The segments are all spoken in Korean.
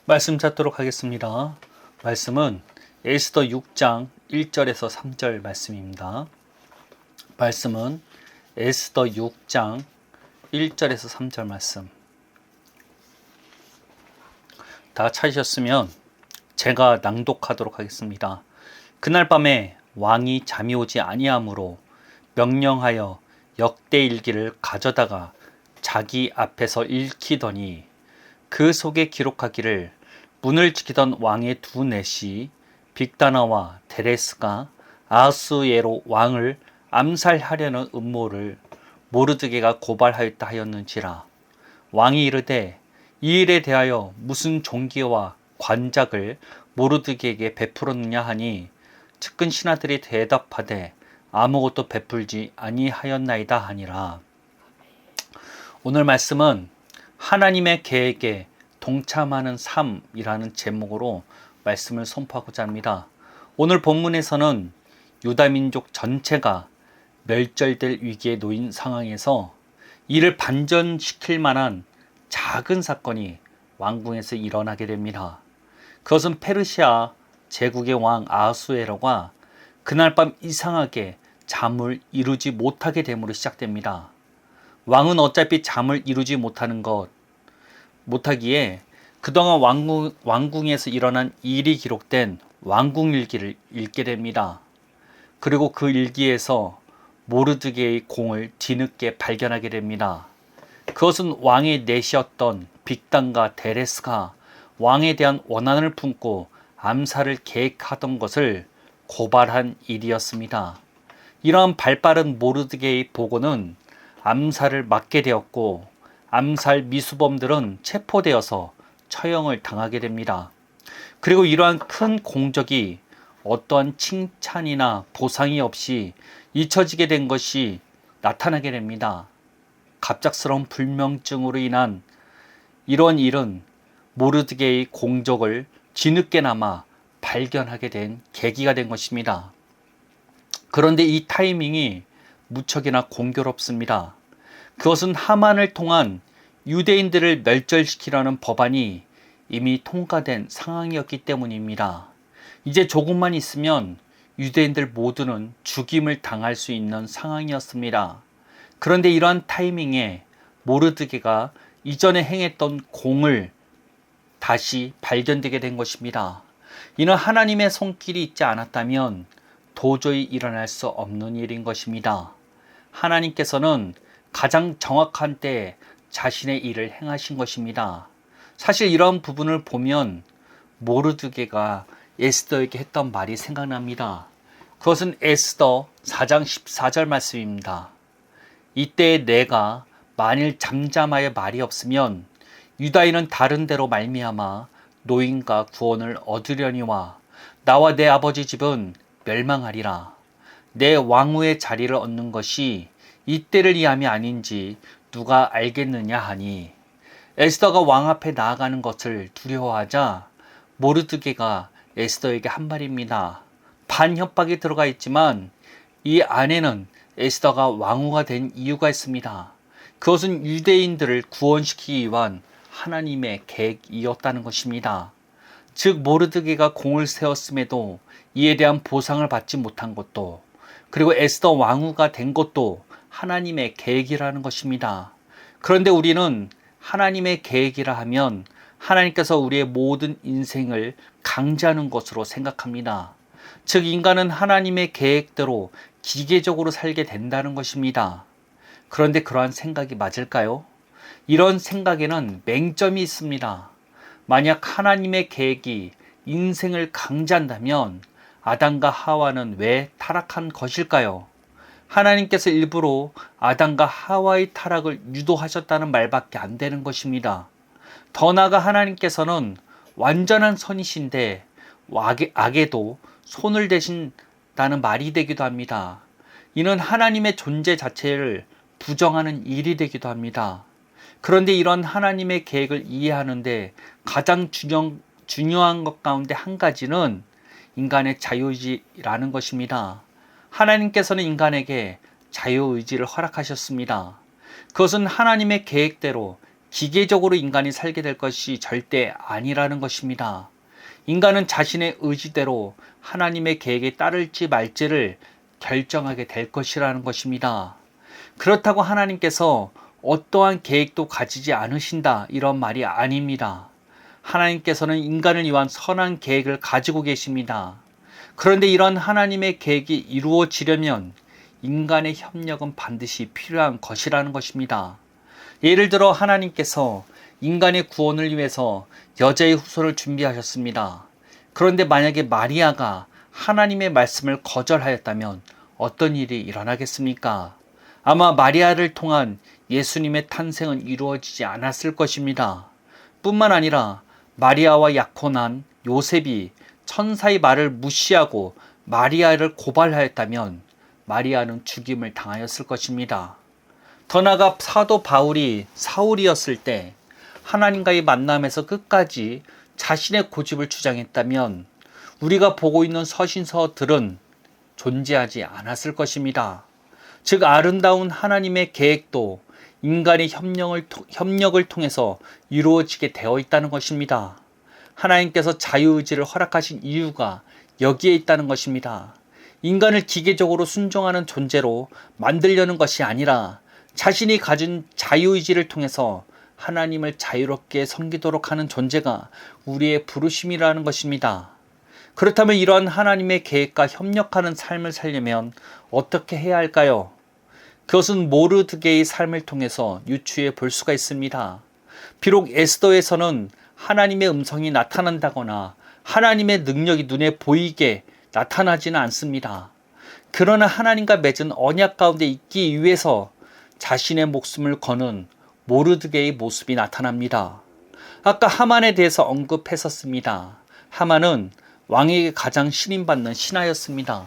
말씀 찾도록 하겠습니다. 말씀은 에스더 6장 1절에서 3절 말씀입니다. 말씀은 에스더 6장 1절에서 3절 말씀. 다 찾으셨으면 제가 낭독하도록 하겠습니다. 그날 밤에 왕이 잠이 오지 아니하므로 명령하여 역대일기를 가져다가 자기 앞에서 읽히더니 그 속에 기록하기를 문을 지키던 왕의 두 넷이 빅다나와 데레스가 아하수에로 왕을 암살하려는 음모를 모르드게가 고발하였다 하였는지라. 왕이 이르되 이 일에 대하여 무슨 종기와 관작을 모르드게에게 베풀었느냐 하니 측근 신하들이 대답하되 아무것도 베풀지 아니하였나이다 하니라. 오늘 말씀은 하나님의 계획에 동참하는 삶이라는 제목으로 말씀을 선포하고자 합니다. 오늘 본문에서는 유다 민족 전체가 멸절될 위기에 놓인 상황에서 이를 반전시킬 만한 작은 사건이 왕궁에서 일어나게 됩니다. 그것은 페르시아 제국의 왕 아하수에로가 그날 밤 이상하게 잠을 이루지 못하게 됨으로 시작됩니다. 왕은 어차피 잠을 이루지 못하기에 그동안 왕궁에서 일어난 일이 기록된 왕궁일기를 읽게 됩니다. 그리고 그 일기에서 모르드게의 공을 뒤늦게 발견하게 됩니다. 그것은 왕의 넷이었던 빅단과 데레스가 왕에 대한 원한을 품고 암살을 계획하던 것을 고발한 일이었습니다. 이러한 발빠른 모르드게의 보고는 암살을 막게 되었고 암살 미수범들은 체포되어서 처형을 당하게 됩니다. 그리고 이러한 큰 공적이 어떠한 칭찬이나 보상이 없이 잊혀지게 된 것이 나타나게 됩니다. 갑작스러운 불명증으로 인한 이런 일은 모르드게의 공적을 뒤늦게나마 발견하게 된 계기가 된 것입니다. 그런데 이 타이밍이 무척이나 공교롭습니다. 그것은 하만을 통한 유대인들을 멸절시키려는 법안이 이미 통과된 상황이었기 때문입니다. 이제 조금만 있으면 유대인들 모두는 죽임을 당할 수 있는 상황이었습니다. 그런데 이러한 타이밍에 모르드게가 이전에 행했던 공을 다시 발견되게 된 것입니다. 이는 하나님의 손길이 있지 않았다면 도저히 일어날 수 없는 일인 것입니다. 하나님께서는 가장 정확한 때에 자신의 일을 행하신 것입니다. 사실 이런 부분을 보면 모르드게가 에스더에게 했던 말이 생각납니다. 그것은 에스더 4장 14절 말씀입니다. 이때 내가 만일 잠잠하여 말이 없으면 유다인은 다른 데로 말미암아 노임과 구원을 얻으려니와 나와 내 아버지 집은 멸망하리라. 내 왕후의 자리를 얻는 것이 이때를 이함이 아닌지 누가 알겠느냐 하니, 에스더가 왕 앞에 나아가는 것을 두려워하자 모르드게가 에스더에게 한 말입니다. 반협박이 들어가 있지만 이 안에는 에스더가 왕후가 된 이유가 있습니다. 그것은 유대인들을 구원시키기 위한 하나님의 계획이었다는 것입니다. 즉 모르드게가 공을 세웠음에도 이에 대한 보상을 받지 못한 것도, 그리고 에스더 왕후가 된 것도 하나님의 계획이라는 것입니다. 그런데 우리는 하나님의 계획이라 하면 하나님께서 우리의 모든 인생을 강제하는 것으로 생각합니다. 즉 인간은 하나님의 계획대로 기계적으로 살게 된다는 것입니다. 그런데 그러한 생각이 맞을까요? 이런 생각에는 맹점이 있습니다. 만약 하나님의 계획이 인생을 강제한다면 아담과 하와는 왜 타락한 것일까요? 하나님께서 일부러 아담과 하와의 타락을 유도하셨다는 말밖에 안 되는 것입니다. 더 나아가 하나님께서는 완전한 선이신데 악에도 손을 대신다는 말이 되기도 합니다. 이는 하나님의 존재 자체를 부정하는 일이 되기도 합니다. 그런데 이런 하나님의 계획을 이해하는데 가장 중요한 것 가운데 한 가지는 인간의 자유의지라는 것입니다. 하나님께서는 인간에게 자유의지를 허락하셨습니다. 그것은 하나님의 계획대로 기계적으로 인간이 살게 될 것이 절대 아니라는 것입니다. 인간은 자신의 의지대로 하나님의 계획에 따를지 말지를 결정하게 될 것이라는 것입니다. 그렇다고 하나님께서 어떠한 계획도 가지지 않으신다 이런 말이 아닙니다. 하나님께서는 인간을 위한 선한 계획을 가지고 계십니다. 그런데 이런 하나님의 계획이 이루어지려면 인간의 협력은 반드시 필요한 것이라는 것입니다. 예를 들어 하나님께서 인간의 구원을 위해서 여자의 후손을 준비하셨습니다. 그런데 만약에 마리아가 하나님의 말씀을 거절하였다면 어떤 일이 일어나겠습니까? 아마 마리아를 통한 예수님의 탄생은 이루어지지 않았을 것입니다. 뿐만 아니라 마리아와 약혼한 요셉이 천사의 말을 무시하고 마리아를 고발하였다면 마리아는 죽임을 당하였을 것입니다. 더 나아가 사도 바울이 사울이었을 때 하나님과의 만남에서 끝까지 자신의 고집을 주장했다면 우리가 보고 있는 서신서들은 존재하지 않았을 것입니다. 즉 아름다운 하나님의 계획도 인간의 협력을 통해서 이루어지게 되어 있다는 것입니다. 하나님께서 자유의지를 허락하신 이유가 여기에 있다는 것입니다. 인간을 기계적으로 순종하는 존재로 만들려는 것이 아니라 자신이 가진 자유의지를 통해서 하나님을 자유롭게 섬기도록 하는 존재가 우리의 부르심이라는 것입니다. 그렇다면 이러한 하나님의 계획과 협력하는 삶을 살려면 어떻게 해야 할까요? 그것은 모르드게의 삶을 통해서 유추해 볼 수가 있습니다. 비록 에스더에서는 하나님의 음성이 나타난다거나 하나님의 능력이 눈에 보이게 나타나지는 않습니다. 그러나 하나님과 맺은 언약 가운데 있기 위해서 자신의 목숨을 거는 모르드게의 모습이 나타납니다. 아까 하만에 대해서 언급했었습니다. 하만은 왕에게 가장 신임받는 신하였습니다.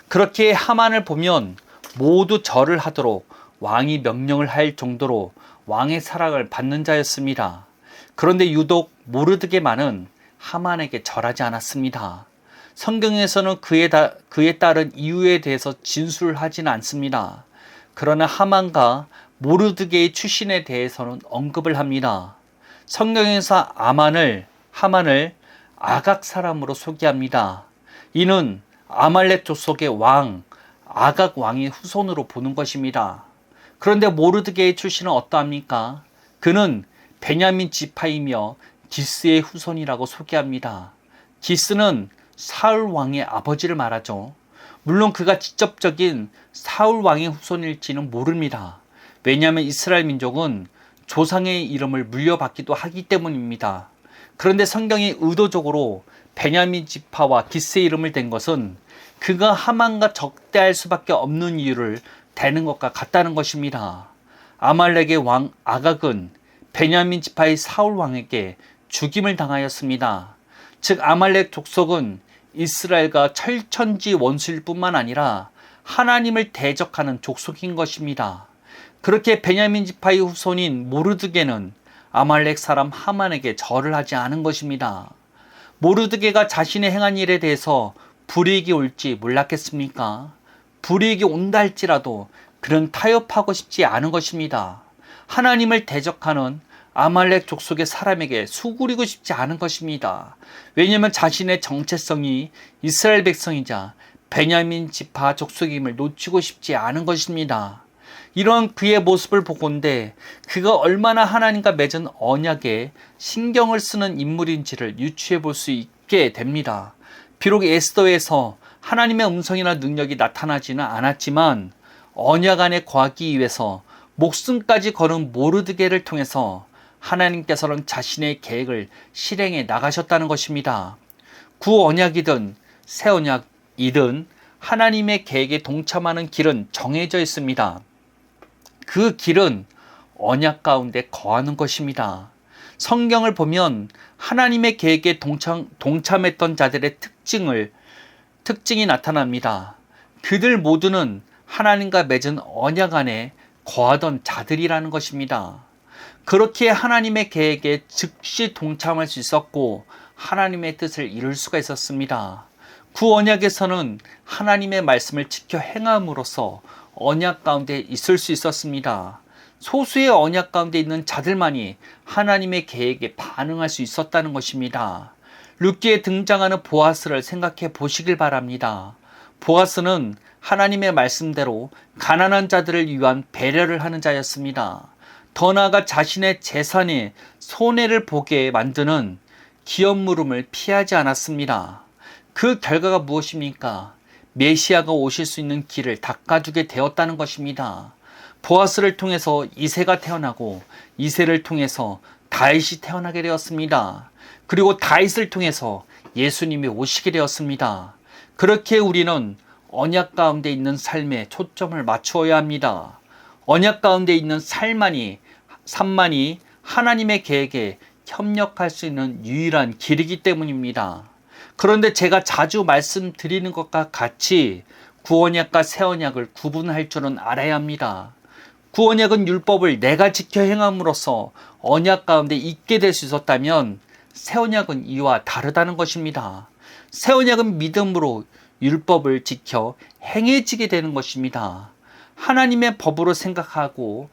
그렇게 하만을 보면 모두 절을 하도록 왕이 명령을 할 정도로 왕의 사랑을 받는 자였습니다. 그런데 유독 모르드게만은 하만에게 절하지 않았습니다. 성경에서는 그에 따른 이유에 대해서 진술하지는 않습니다. 그러나 하만과 모르드게의 출신에 대해서는 언급을 합니다. 성경에서 하만을 아각 사람으로 소개합니다. 이는 아말렉 족속의 왕 아각 왕의 후손으로 보는 것입니다. 그런데 모르드게의 출신은 어떠합니까? 그는 베냐민 지파이며 기스의 후손이라고 소개합니다. 기스는 사울 왕의 아버지를 말하죠. 물론 그가 직접적인 사울 왕의 후손일지는 모릅니다. 왜냐하면 이스라엘 민족은 조상의 이름을 물려받기도 하기 때문입니다. 그런데 성경이 의도적으로 베냐민 지파와 기스의 이름을 댄 것은 그가 하만과 적대할 수밖에 없는 이유를 대는 것과 같다는 것입니다. 아말렉의 왕 아각은 베냐민 지파의 사울 왕에게 죽임을 당하였습니다. 즉 아말렉 족속은 이스라엘과 철천지 원수일 뿐만 아니라 하나님을 대적하는 족속인 것입니다. 그렇게 베냐민 지파의 후손인 모르드게는 아말렉 사람 하만에게 절을 하지 않은 것입니다. 모르드게가 자신의 행한 일에 대해서 불이익이 올지 몰랐겠습니까? 불이익이 온다 할지라도 그는 타협하고 싶지 않은 것입니다. 하나님을 대적하는 아말렉 족속의 사람에게 수구리고 싶지 않은 것입니다. 왜냐하면 자신의 정체성이 이스라엘 백성이자 베냐민 지파 족속임을 놓치고 싶지 않은 것입니다. 이런 그의 모습을 보건대 그가 얼마나 하나님과 맺은 언약에 신경을 쓰는 인물인지를 유추해 볼 수 있게 됩니다. 비록 에스더에서 하나님의 음성이나 능력이 나타나지는 않았지만 언약 안에 거하기 위해서 목숨까지 거는 모르드게를 통해서 하나님께서는 자신의 계획을 실행해 나가셨다는 것입니다. 구언약이든 새 언약이든 하나님의 계획에 동참하는 길은 정해져 있습니다. 그 길은 언약 가운데 거하는 것입니다. 성경을 보면 하나님의 계획에 동참했던 자들의 특징이 나타납니다. 그들 모두는 하나님과 맺은 언약 안에 거하던 자들이라는 것입니다. 그렇게 하나님의 계획에 즉시 동참할 수 있었고 하나님의 뜻을 이룰 수가 있었습니다. 구언약에서는 하나님의 말씀을 지켜 행함으로써 언약 가운데 있을 수 있었습니다. 소수의 언약 가운데 있는 자들만이 하나님의 계획에 반응할 수 있었다는 것입니다. 룻기에 등장하는 보아스를 생각해 보시길 바랍니다. 보아스는 하나님의 말씀대로 가난한 자들을 위한 배려를 하는 자였습니다. 더 나아가 자신의 재산에 손해를 보게 만드는 기업 물음을 피하지 않았습니다. 그 결과가 무엇입니까? 메시아가 오실 수 있는 길을 닦아주게 되었다는 것입니다. 보아스를 통해서 이새가 태어나고 이새를 통해서 다윗이 태어나게 되었습니다. 그리고 다윗을 통해서 예수님이 오시게 되었습니다. 그렇게 우리는 언약 가운데 있는 삶에 초점을 맞추어야 합니다. 언약 가운데 있는 삶만이 하나님의 계획에 협력할 수 있는 유일한 길이기 때문입니다. 그런데 제가 자주 말씀드리는 것과 같이 구언약과 새언약을 구분할 줄은 알아야 합니다. 구언약은 율법을 내가 지켜 행함으로써 언약 가운데 있게 될 수 있었다면 새언약은 이와 다르다는 것입니다. 새언약은 믿음으로 율법을 지켜 행해지게 되는 것입니다. 하나님의 법으로 생각하고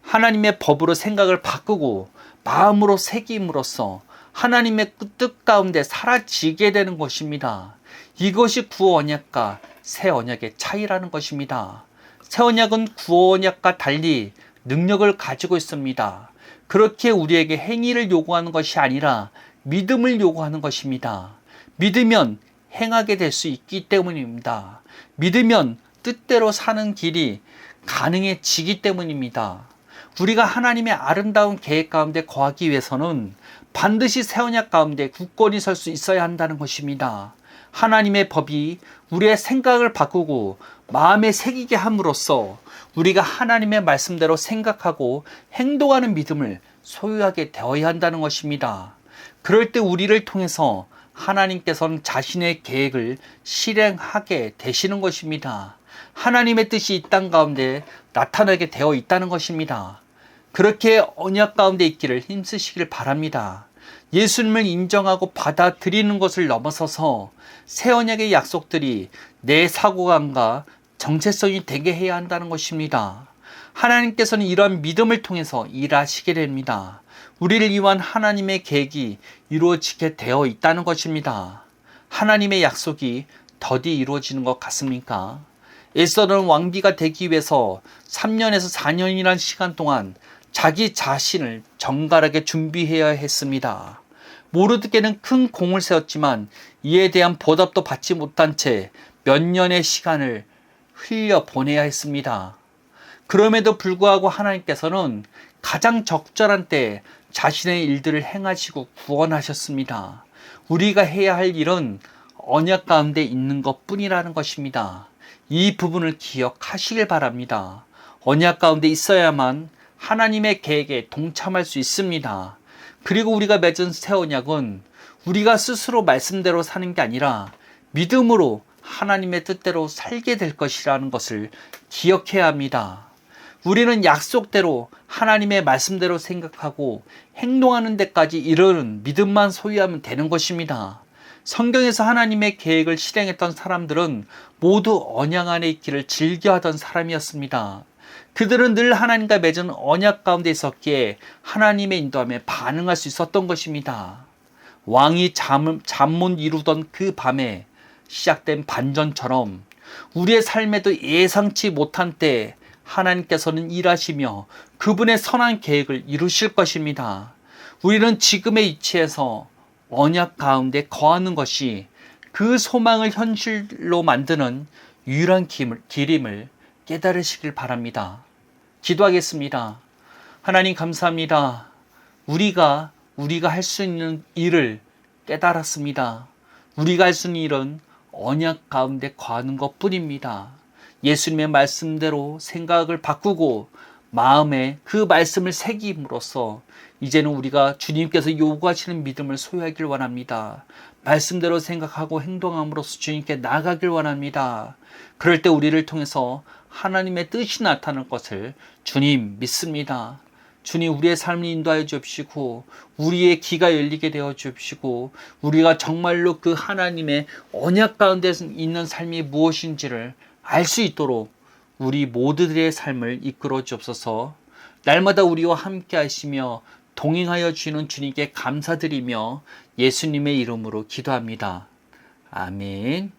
하나님의 법으로 생각을 바꾸고 마음으로 새김으로써 하나님의 뜻 가운데 사라지게 되는 것입니다. 이것이 구언약과 새언약의 차이라는 것입니다. 새언약은 구언약과 달리 능력을 가지고 있습니다. 그렇게 우리에게 행위를 요구하는 것이 아니라 믿음을 요구하는 것입니다. 믿으면 행하게 될 수 있기 때문입니다. 믿으면 뜻대로 사는 길이 가능해지기 때문입니다. 우리가 하나님의 아름다운 계획 가운데 거하기 위해서는 반드시 새언약 가운데 굳건히 설 수 있어야 한다는 것입니다. 하나님의 법이 우리의 생각을 바꾸고 마음에 새기게 함으로써 우리가 하나님의 말씀대로 생각하고 행동하는 믿음을 소유하게 되어야 한다는 것입니다. 그럴 때 우리를 통해서 하나님께서는 자신의 계획을 실행하게 되시는 것입니다. 하나님의 뜻이 이 땅 가운데 나타나게 되어 있다는 것입니다. 그렇게 언약 가운데 있기를 힘쓰시길 바랍니다. 예수님을 인정하고 받아들이는 것을 넘어서서 새 언약의 약속들이 내 사고감과 정체성이 되게 해야 한다는 것입니다. 하나님께서는 이러한 믿음을 통해서 일하시게 됩니다. 우리를 위한 하나님의 계획이 이루어지게 되어 있다는 것입니다. 하나님의 약속이 더디 이루어지는 것 같습니까? 에스더는 왕비가 되기 위해서 3년에서 4년이라는 시간 동안 자기 자신을 정갈하게 준비해야 했습니다. 모르드게는 큰 공을 세웠지만 이에 대한 보답도 받지 못한 채 몇 년의 시간을 흘려 보내야 했습니다. 그럼에도 불구하고 하나님께서는 가장 적절한 때에 자신의 일들을 행하시고 구원하셨습니다. 우리가 해야 할 일은 언약 가운데 있는 것 뿐이라는 것입니다. 이 부분을 기억하시길 바랍니다. 언약 가운데 있어야만 하나님의 계획에 동참할 수 있습니다. 그리고 우리가 맺은 새 언약은 우리가 스스로 말씀대로 사는 게 아니라 믿음으로 하나님의 뜻대로 살게 될 것이라는 것을 기억해야 합니다. 우리는 약속대로 하나님의 말씀대로 생각하고 행동하는 데까지 이르는 믿음만 소유하면 되는 것입니다. 성경에서 하나님의 계획을 실행했던 사람들은 모두 언약 안에 있기를 즐겨하던 사람이었습니다. 그들은 늘 하나님과 맺은 언약 가운데 있었기에 하나님의 인도함에 반응할 수 있었던 것입니다. 왕이 잠 못 이루던 그 밤에 시작된 반전처럼 우리의 삶에도 예상치 못한 때에 하나님께서는 일하시며 그분의 선한 계획을 이루실 것입니다. 우리는 지금의 위치에서 언약 가운데 거하는 것이 그 소망을 현실로 만드는 유일한 길임을 깨달으시길 바랍니다. 기도하겠습니다. 하나님 감사합니다. 우리가 할 수 있는 일을 깨달았습니다. 우리가 할 수 있는 일은 언약 가운데 거하는 것 뿐입니다. 예수님의 말씀대로 생각을 바꾸고 마음에 그 말씀을 새김으로써 이제는 우리가 주님께서 요구하시는 믿음을 소유하길 원합니다. 말씀대로 생각하고 행동함으로써 주님께 나아가길 원합니다. 그럴 때 우리를 통해서 하나님의 뜻이 나타날 것을 주님 믿습니다. 주님 우리의 삶을 인도하여 주옵시고 우리의 귀가 열리게 되어 주옵시고 우리가 정말로 그 하나님의 언약 가운데 있는 삶이 무엇인지를 알 수 있도록 우리 모두들의 삶을 이끌어 주옵소서. 날마다 우리와 함께 하시며 동행하여 주시는 주님께 감사드리며 예수님의 이름으로 기도합니다. 아멘.